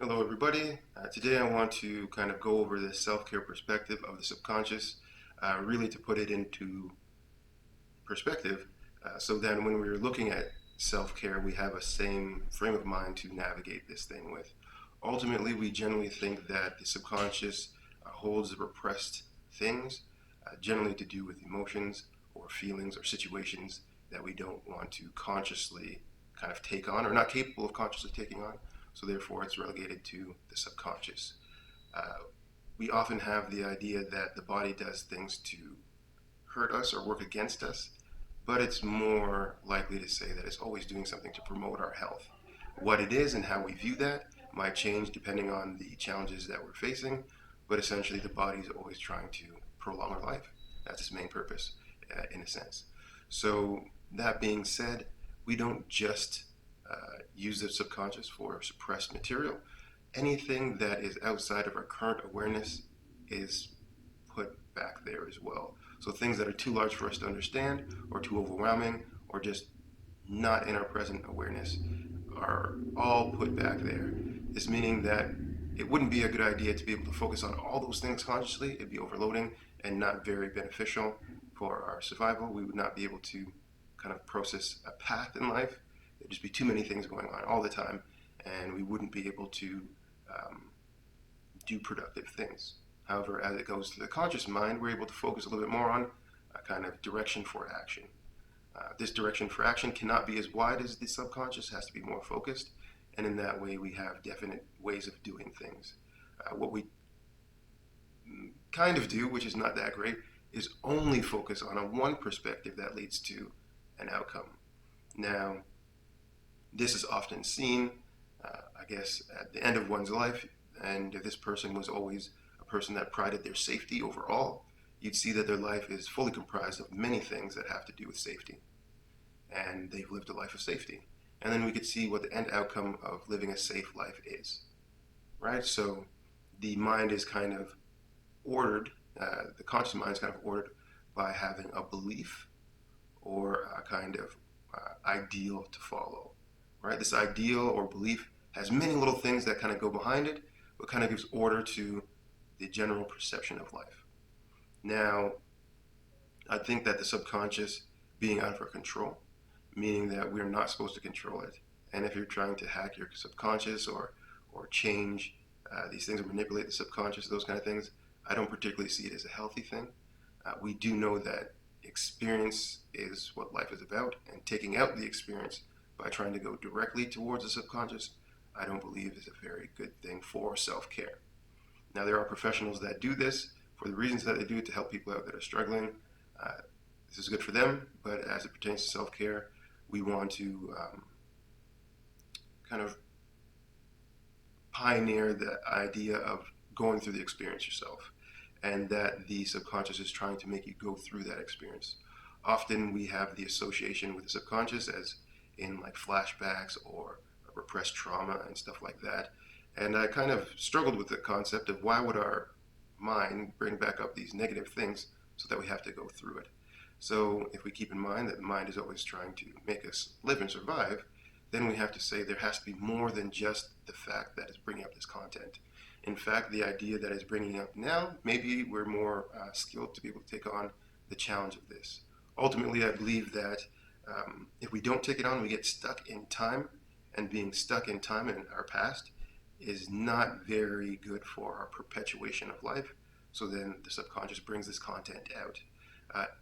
Hello, everybody. Today I want to kind of go over the self-care perspective of the subconscious, really to put it into perspective, so then when we're looking at self-care, we have a same frame of mind to navigate this thing with. Ultimately, we generally think that the subconscious holds repressed things, generally to do with emotions or feelings or situations that we don't want to consciously kind of take on or not capable of consciously taking on. So therefore, it's relegated to the subconscious. Uh, we often have the idea that the body does things to hurt us or work against us, but it's more likely to say that it's always doing something to promote our health. What it is and how we view that might change depending on the challenges that we're facing, but essentially the body is always trying to prolong our life. That's its main purpose, in a sense. So, that being said, we don't just use the subconscious for suppressed material. Anything that is outside of our current awareness is put back there as well. So things that are too large for us to understand, or too overwhelming, or just not in our present awareness are all put back there. This meaning that it wouldn't be a good idea to be able to focus on all those things consciously. It'd be overloading and not very beneficial for our survival. We would not be able to kind of process a path in life. There'd just be too many things going on all the time, and we wouldn't be able to um, do productive things. However, as it goes to the conscious mind, we're able to focus a little bit more on a kind of direction for action. This direction for action cannot be as wide as the subconscious, has to be more focused, and in that way we have definite ways of doing things. What we kind of do, which is not that great, is only focus on a one perspective that leads to an outcome. Now, this is often seen, I guess, at the end of one's life, and if this person was always a person that prided their safety overall, you'd see that their life is fully comprised of many things that have to do with safety. And they've lived a life of safety. And then we could see what the end outcome of living a safe life is, right? So the mind is kind of ordered, the conscious mind is kind of ordered by having a belief or a kind of ideal to follow, right? This ideal or belief has many little things that kind of go behind it, but kind of gives order to the general perception of life. Now, I think that the subconscious being out of our control, meaning that we're not supposed to control it. And if you're trying to hack your subconscious or change these things or manipulate the subconscious, those kind of things, I don't particularly see it as a healthy thing. We do know that experience is what life is about, and taking out the experience by trying to go directly towards the subconscious, I don't believe is a very good thing for self-care. Now, there are professionals that do this for the reasons that they do to help people out that are struggling. Uh, this is good for them, but as it pertains to self-care, we want to kind of pioneer the idea of going through the experience yourself, and that the subconscious is trying to make you go through that experience. Often we have the association with the subconscious as in like flashbacks or repressed trauma and stuff like that. And I kind of struggled with the concept of why would our mind bring back up these negative things so that we have to go through it. So if we keep in mind that the mind is always trying to make us live and survive, then we have to say there has to be more than just the fact that it's bringing up this content. In fact, the idea that it's bringing up now, maybe we're more skilled to be able to take on the challenge of this. Ultimately, I believe that if we don't take it on, we get stuck in time, and being stuck in time in our past is not very good for our perpetuation of life. So then the subconscious brings this content out.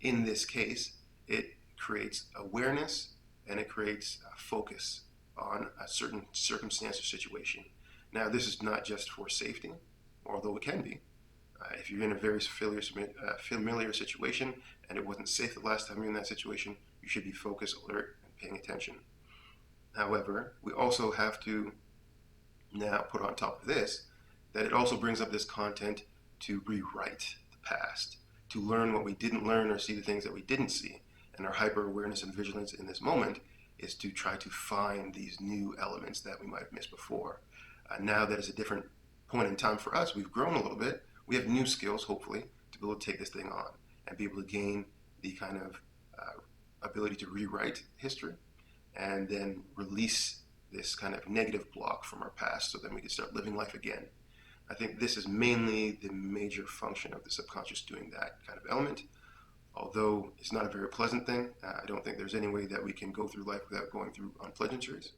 In this case, it creates awareness and it creates a focus on a certain circumstance or situation. Now, this is not just for safety, although it can be. If you're in a very familiar situation and it wasn't safe the last time you're in that situation, you should be focused, alert, and paying attention. However, we also have to now put on top of this that it also brings up this content to rewrite the past, to learn what we didn't learn or see the things that we didn't see. And our hyper awareness and vigilance in this moment is to try to find these new elements that we might have missed before. Now that it's a different point in time for us, we've grown a little bit. We have new skills, hopefully, to be able to take this thing on and be able to gain the kind of ability to rewrite history and then release this kind of negative block from our past so then we can start living life again. I think this is mainly the major function of the subconscious doing that kind of element. Although it's not a very pleasant thing, I don't think there's any way that we can go through life without going through unpleasantries.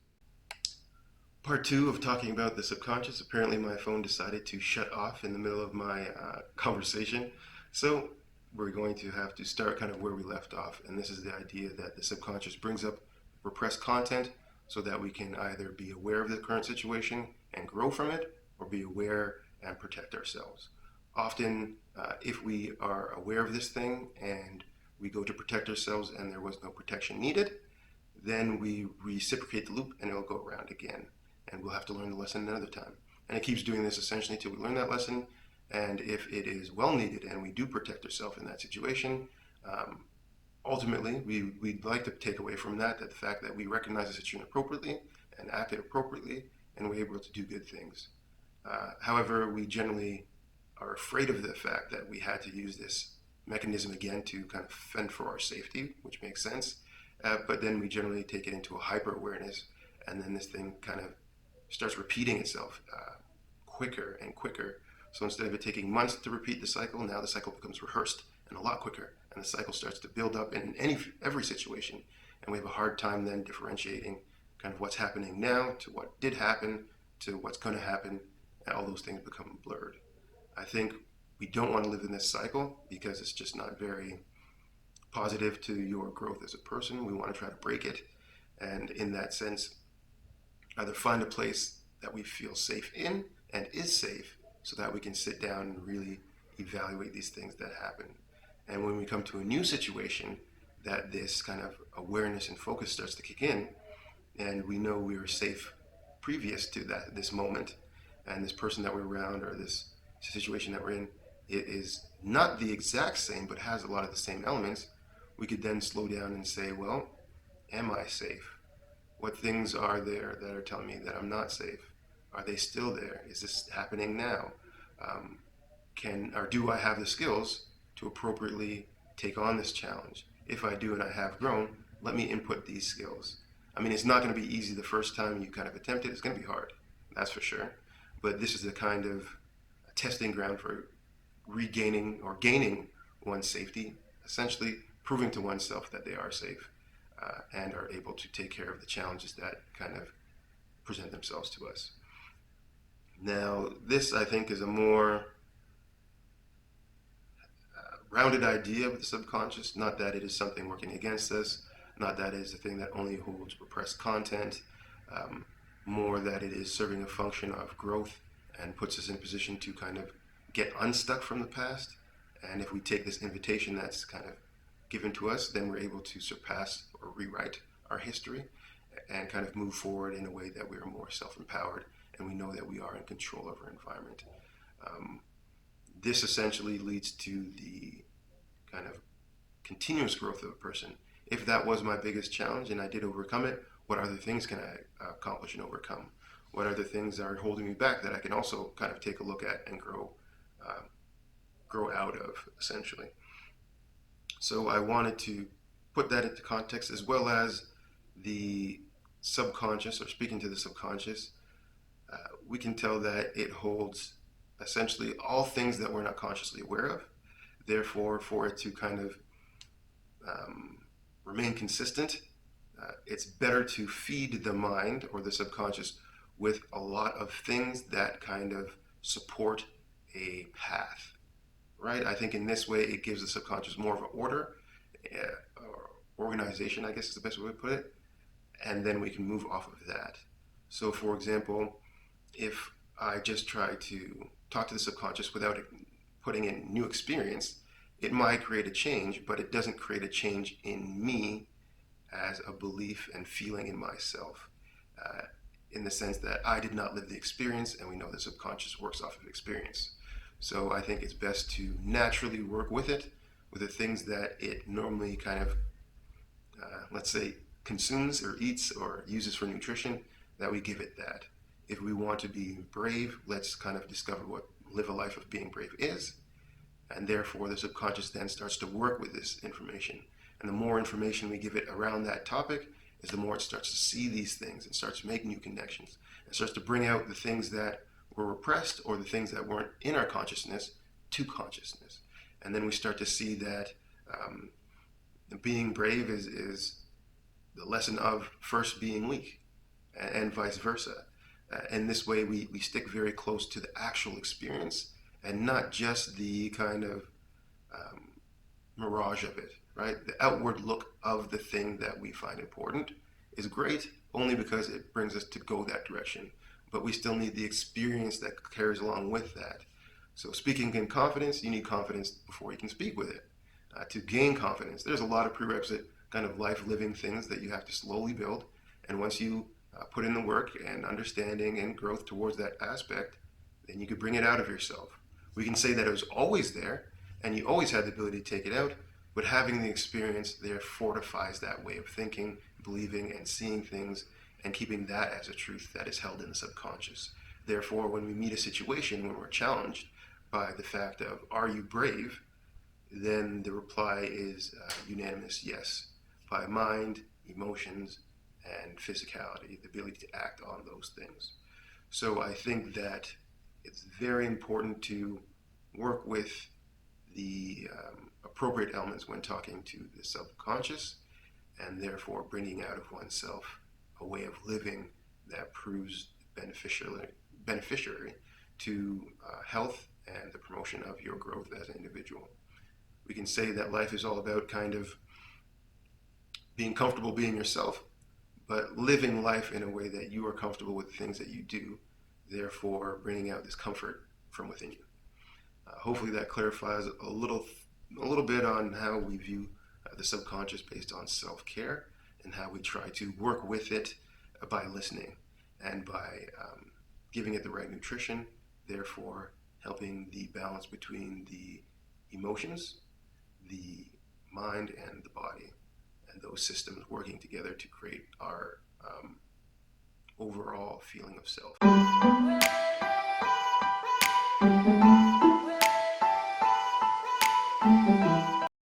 Part two of talking about the subconscious. Apparently, my phone decided to shut off in the middle of my conversation. So, we're going to have to start kind of where we left off. And this is the idea that the subconscious brings up repressed content so that we can either be aware of the current situation and grow from it, or be aware and protect ourselves. Often, if we are aware of this thing and we go to protect ourselves and there was no protection needed, then we reciprocate the loop and it'll go around again. And we'll have to learn the lesson another time. And it keeps doing this essentially until we learn that lesson. And if it is well needed and we do protect ourselves in that situation, ultimately we'd like to take away from that the fact that we recognize the situation appropriately and acted appropriately and we're able to do good things. However, we generally are afraid of the fact that we had to use this mechanism again to kind of fend for our safety, which makes sense. But then we generally take it into a hyper awareness, and then this thing kind of starts repeating itself quicker and quicker. So instead of it taking months to repeat the cycle, now the cycle becomes rehearsed and a lot quicker, and the cycle starts to build up in every situation, and we have a hard time then differentiating kind of what's happening now to what did happen to what's going to happen, and all those things become blurred. I think we don't want to live in this cycle because it's just not very positive to your growth as a person. We want to try to break it, and in that sense, either find a place that we feel safe in and is safe so that we can sit down and really evaluate these things that happen. And when we come to a new situation, that this kind of awareness and focus starts to kick in, and we know we were safe previous to this moment, and this person that we're around or this situation that we're in, it is not the exact same but has a lot of the same elements. We could then slow down and say, well, am I safe? What things are there that are telling me that I'm not safe? Are they still there? Is this happening now? Do I have the skills to appropriately take on this challenge? If I do and I have grown, let me input these skills. I mean, it's not going to be easy the first time you kind of attempt it. It's going to be hard, that's for sure. But this is the kind of testing ground for regaining or gaining one's safety, essentially proving to oneself that they are safe and are able to take care of the challenges that kind of present themselves to us. Now, this I think is a more rounded idea of the subconscious, not that it is something working against us, not that it is a thing that only holds repressed content, more that it is serving a function of growth and puts us in a position to kind of get unstuck from the past. And if we take this invitation that's kind of given to us, then we're able to surpass or rewrite our history and kind of move forward in a way that we are more self-empowered and we know that we are in control of our environment. This essentially leads to the kind of continuous growth of a person. If that was my biggest challenge and I did overcome it, what other things can I accomplish and overcome? What other things are holding me back that I can also kind of take a look at and grow out of, essentially. So I wanted to put that into context, as well as the subconscious, or speaking to the subconscious. We can tell that it holds essentially all things that we're not consciously aware of. Therefore, for it to kind of remain consistent, it's better to feed the mind or the subconscious with a lot of things that kind of support a path, right? I think in this way it gives the subconscious more of an order, or organization, I guess is the best way to put it, and then we can move off of that. So for example, if I just try to talk to the subconscious without putting in new experience, it might create a change, but it doesn't create a change in me as a belief and feeling in myself, in the sense that I did not live the experience, and we know the subconscious works off of experience. So I think it's best to naturally work with it, with the things that it normally kind of, let's say, consumes or eats or uses for nutrition, that we give it that. If we want to be brave, let's kind of discover what live a life of being brave is, and therefore the subconscious then starts to work with this information. And the more information we give it around that topic, is the more it starts to see these things and starts to make new connections and starts to bring out the things that were repressed or the things that weren't in our consciousness to consciousness. And then we start to see that um, being brave is the lesson of first being weak and vice versa. And this way we stick very close to the actual experience and not just the kind of um, mirage of it, right? The outward look of the thing that we find important is great only because it brings us to go that direction. But we still need the experience that carries along with that. So speaking in confidence, you need confidence before you can speak with it. To gain confidence, there's a lot of prerequisite kind of life living things that you have to slowly build. And once you put in the work and understanding and growth towards that aspect, then you could bring it out of yourself. We can say that it was always there and you always had the ability to take it out, but having the experience there fortifies that way of thinking, believing, and seeing things, and keeping that as a truth that is held in the subconscious. Therefore, when we meet a situation, when we're challenged by the fact of, are you brave? Then the reply is unanimous yes, by mind, emotions, and physicality, the ability to act on those things. So I think that it's very important to work with the appropriate elements when talking to the subconscious, and therefore bringing out of oneself a way of living that proves beneficiary to health and the promotion of your growth as an individual. We can say that life is all about kind of being comfortable being yourself, but living life in a way that you are comfortable with the things that you do, therefore bringing out this comfort from within you. Hopefully that clarifies a little bit on how we view the subconscious based on self-care and how we try to work with it by listening and by giving it the right nutrition, therefore helping the balance between the emotions, the mind, and the body, and those systems working together to create our overall feeling of self.